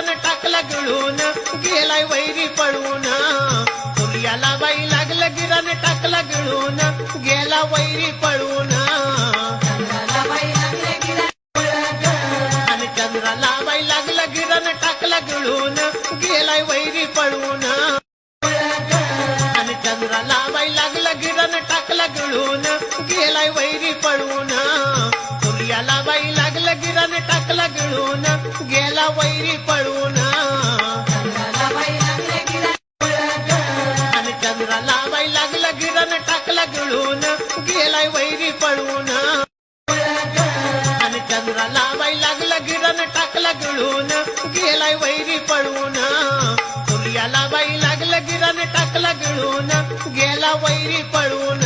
गिरण टाकला गिळून गेलाय वैरी पळून सूर्याला बाई लागलं गिरण टाकला गिळून गेला वैरी पळून आणि चंद्राला बाई लागलं गिरण टाकला गिळून गेलाय वैरी पळून आणि चंद्राला बाई लागलं गिरण टाकला गिळून गेलाय वैरी पळून सूर्याला बाई लागलं गिरण टाकला गिळून गेला वैरी पळून आणि चंद्राला बाई लागलं गिरण टाकला गिळून गेलाय वैरी पळून आणि चंद्राला बाई लागलं गिरण टाकला गिळून गेलाय वैरी पळून सूर्याला बाई लागलं गिरण टाकला गिळून गेला वैरी पळून